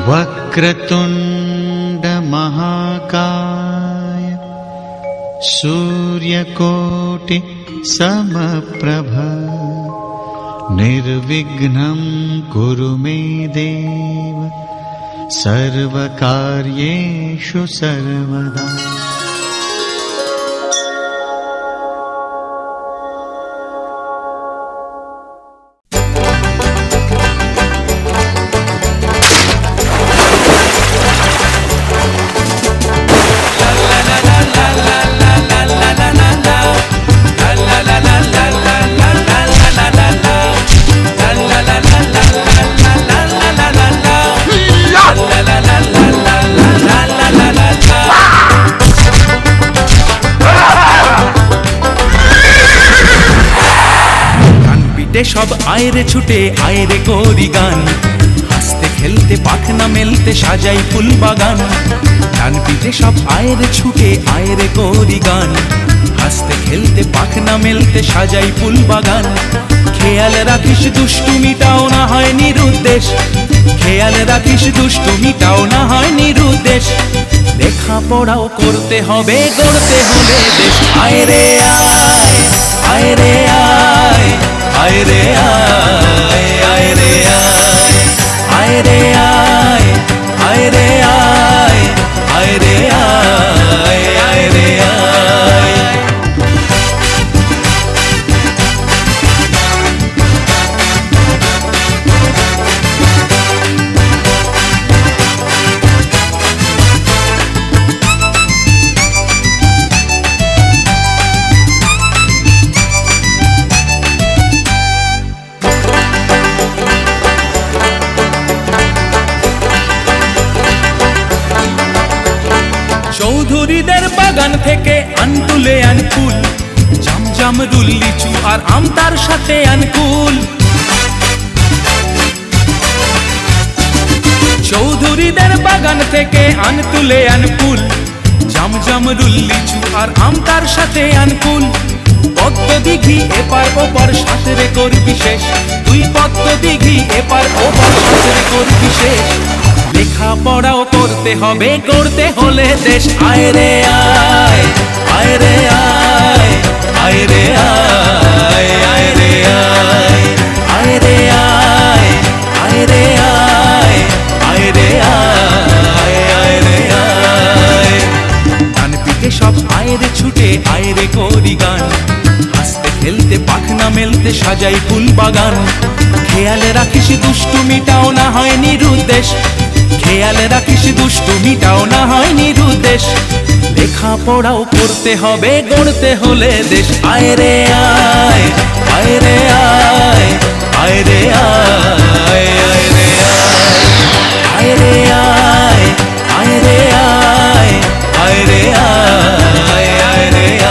वक्रतुण्ड महाकाय सूर्यकोटि समप्रभ निर्विघ्नं कुरु मे देव सर्वकार्येषु सर्वदा। সব আয়রে ছুটে আয়রে করি গান, হাসতে খেলতে পাখনা মেলতে সাজাই ফুল বাগান। ডান পিঠে সব আয়রে ছুটে আয়রে করি গান, হাসতে খেলতে পাখনা মেলতে সাজাই ফুল বাগান। খেয়াল রাখিস দুষ্টুমিটাও না হয় নিরুদ্দেশ, খেয়াল রাখিস দুষ্টুমিটাও না হয় নিরুদ্দেশ। লেখাপড়াও করতে হবে গড়তে হলে দেশ। আয়রে আয় আয়রে আয় আয়রে আয় আয়রে আয় আয়রে আয় আয়রে আয় আয়রে আয় আয়রে আয়। চৌধুরীদের বাগান থেকে আনতুলে আনকুল, জামজাম রুল লিচু আর আম তার সাথে আনকুল। চৌধুরীদের বাগান থেকে আনতুলে আনকুল, জামজাম রুল লিচু আর আম তার সাথে আনকুল। পদ্ম দিঘি এপার ওপার সাঁতরে করবি শেষ, তুই পদ্ম দিঘি এপার ওপার সাঁতরে করবি শেষ। লেখাপড়াও করতে হবে করতে হলে দেশ। আয়রে আয় আয়রে আয় আয়রে আয় আয়রে আয় আয়রে আয় আয়রে আয় আয়রে আয় আয়রে আয়। ডান পিঠে সব আয়রে ছুটে আয়রে করি গান, হাসতে খেলতে পাখনা মেলতে সাজাই ফুল বাগান। খেয়াল রাখিস দুষ্টুমিটাও না হয় নিরুদ্দেশ, খেয়াল রাখিস দুষ্টুমিটাও না হয় নিরুদ্দেশ। লেখাপড়াও করতে হবে গড়তে হলে দেশ। আয়রে আয় আয়রে আয় আয়রে আয় আয়রে আয় আয়রে আয় আয়রে আয় আয়রে আয় আয়রে আয়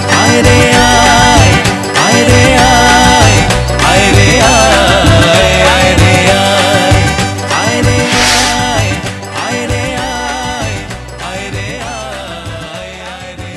আয়রে আয় আয়রে আয় আয়রে আয় আয়রে আয় আয়রে আয় আয়রে আয় আয়রে আয় আয়রে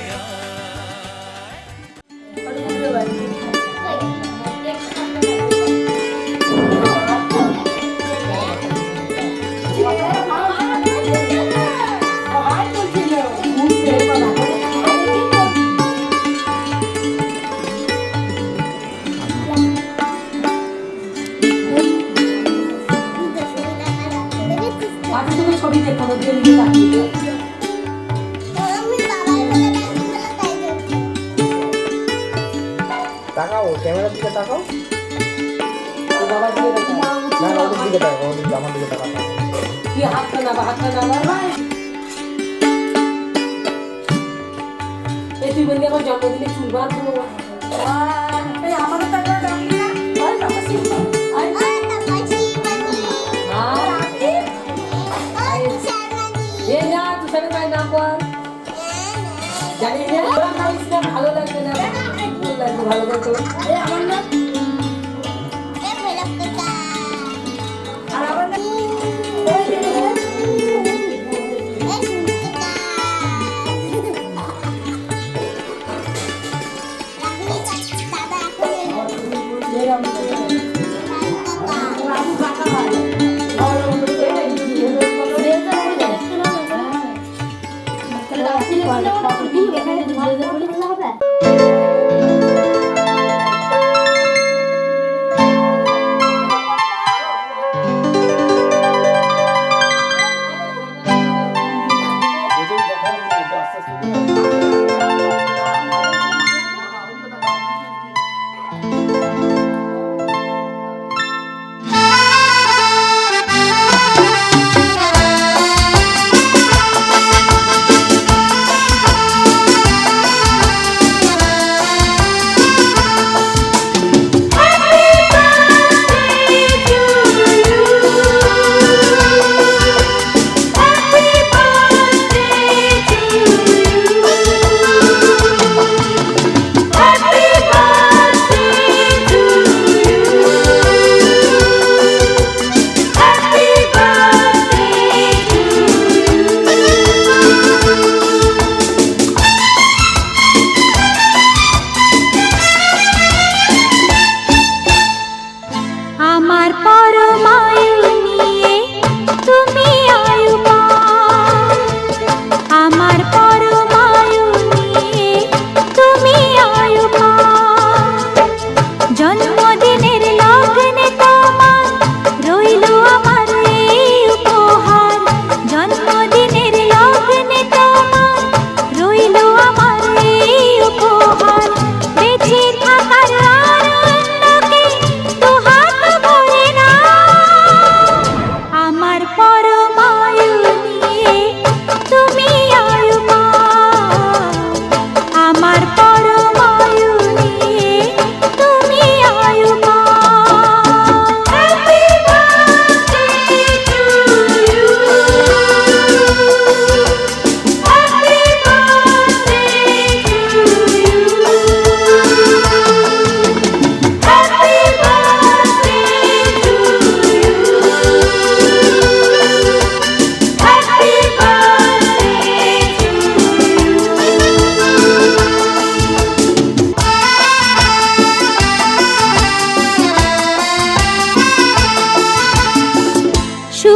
ছবি দেখো তাকাও, ক্যামেরার দিকে তাকাও। বাবার দিকে তাকাও, না না ওদের দিকে তাকাও, ওদের আমার দিকে তাকাও। কি হাতটা না ভাই। এই তুই বললি আমার জন্মদিনে চুল বার করবো। এই আমারও টাকা দামি না। আর টাকা সিম্পল। নাম বল। জানি না ভালো লাগবে না, ভালো লাগবে আমার নাম। আর আমার নাম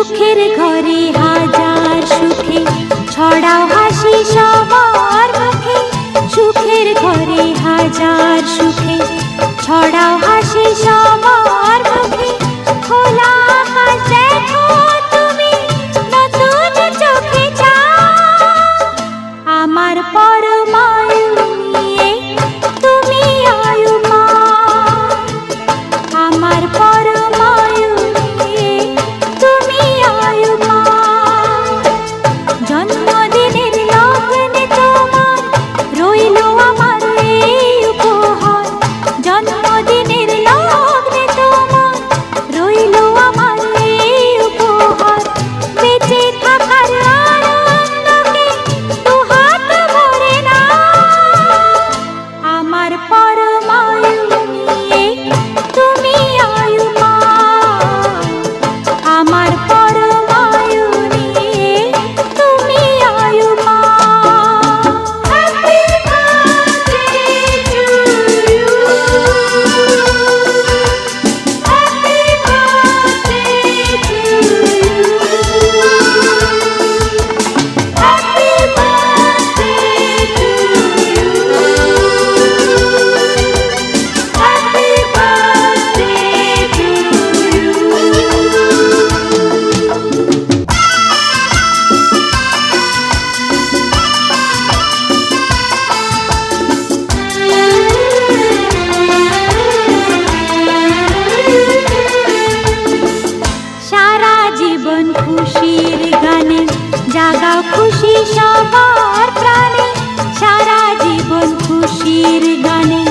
সুখের ঘরে হাজার সুখে ছড়াও হাসি সবার মুখে, সুখের ঘরে হাজার সুখে ছড়াও হাসি সবার মুখে। খোলা আকাশ দেখো তুমি নতুন চোখে চাও, আমার পরমায়ু নিয়ে তুমি আয়ু মা, আমার পরমায়ু নিয়ে তুমি আয়ু মা। জন্মদিনের লগ্নে তোমার রইল আমার এই উপহার, জন্মদিনের লগ্নে তোমার রইল আমার এই উপহার। বেঁচে থাকার আনন্দকে দুহাত ভরে নাও, আমার পরমায়ু নিয়ে তুমি আয়ু মা, আমার পরমায়ু নিয়ে তুমি আয়ু মা। Happy birthday to you, happy birthday to you, happy birthday to you, happy সারা জীবন খুশির গানে জাগাও খুশি সবার প্রাণে, সারা জীবন খুশির গানে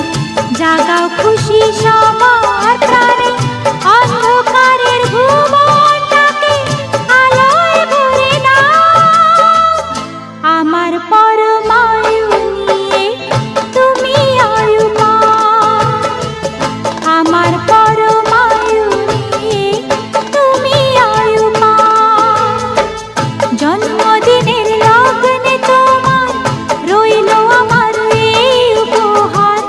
জাগাও খুশি সবার প্রাণে। অন্ধকারের ভুবনটাকে আলোয় ভরে নাও, আমার পরমায়ু নিয়ে তুমি আয়ু মা, আমার পরমায়ু নিয়ে তুমি আয়ু মা। জন্মদিনের লগ্নে তোমার রইল আমার এই উপহার,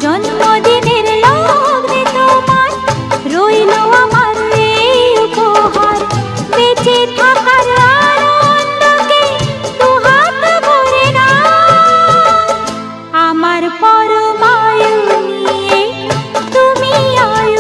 জন্মদিনের লগ্নে তোমার রইল আমার এই উপহার। বেঁচে থাকার আনন্দকে দুহাত ভরে নাও, আমার পরমায়ু নিয়ে তুমি আয়ু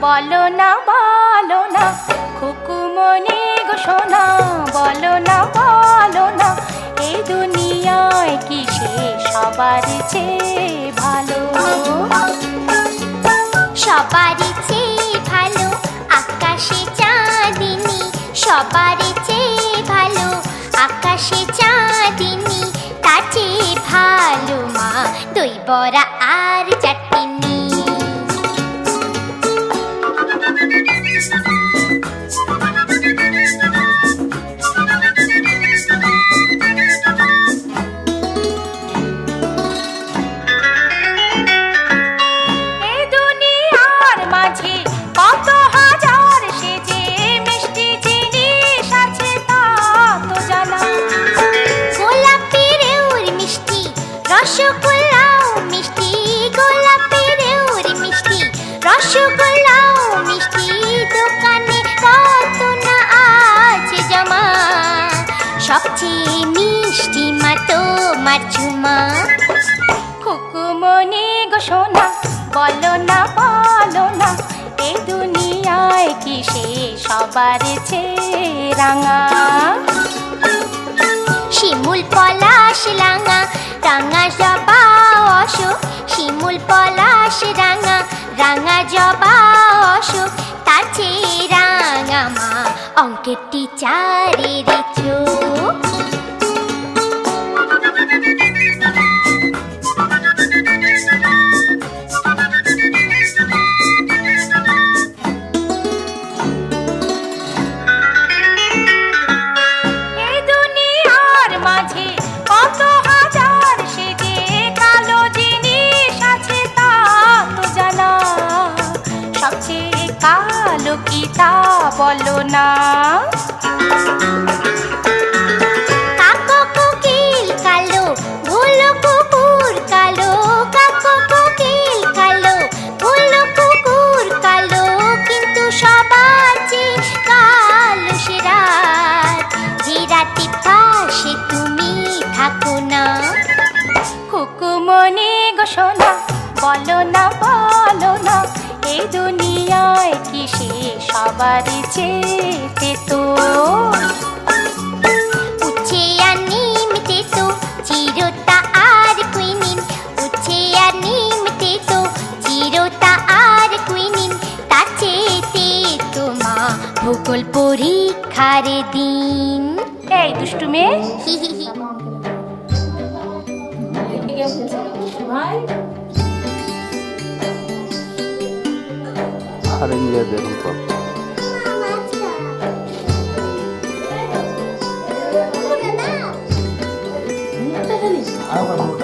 বলো না খুকুমনি গো সোনা, বলো না এই দুনিয়ায় কি সে সবার চেয়ে ভালো? সবার চেয়ে ভালো আকাশে চাঁদিনী, সবার চেয়ে ভালো আকাশে চাঁদিনী, তার চেয়ে ভালো মা দই বড়া আর চাটনি। রসগোল্লাও মিষ্টি, গোলাপের ওর মিষ্টি, রসগোল্লাও মিষ্টি, দোকানে কত না আছে জমা, সবচেয়ে মিষ্টি মা তোমার ঝুমা। খুকুমনি গো সোনা, বলো না এই দুনিয়ায় কি সে সবার চেয়ে রাঙা? শিমুল পলাশ রাঙা, রাঙা জবা অশোক, শিমুল পলাশ রাঙা, রাঙা জবা অশোক, তার চেয়ে রাঙা মা অঙ্কের টিচারের চোখ। কালো কি তা বলো না? কাকো কোকিল কালো, ভুলো কুকুর কালো, কাকো কোকিল কালো, ভুলো কুকুর কালো, কিন্তু সবার চেয়ে কালো সে রাত, যে রাতে পাশে তুমি থাকো না। খুকুমনি গো সোনা, বলো না এই দুনিয়ায় কি সে সবার চেয়ে তো? উচ্ছে আর নিম তেতো, চিরতা আর কুইনিন, উচ্ছে আর নিম তেতো, চিরতা আর কুইনিন, তার চেয়ে তো মা ভূগোল পরীক্ষার দিন। এই দুষ্টু মেয়ে, আরে নিয়ে দেখুন তো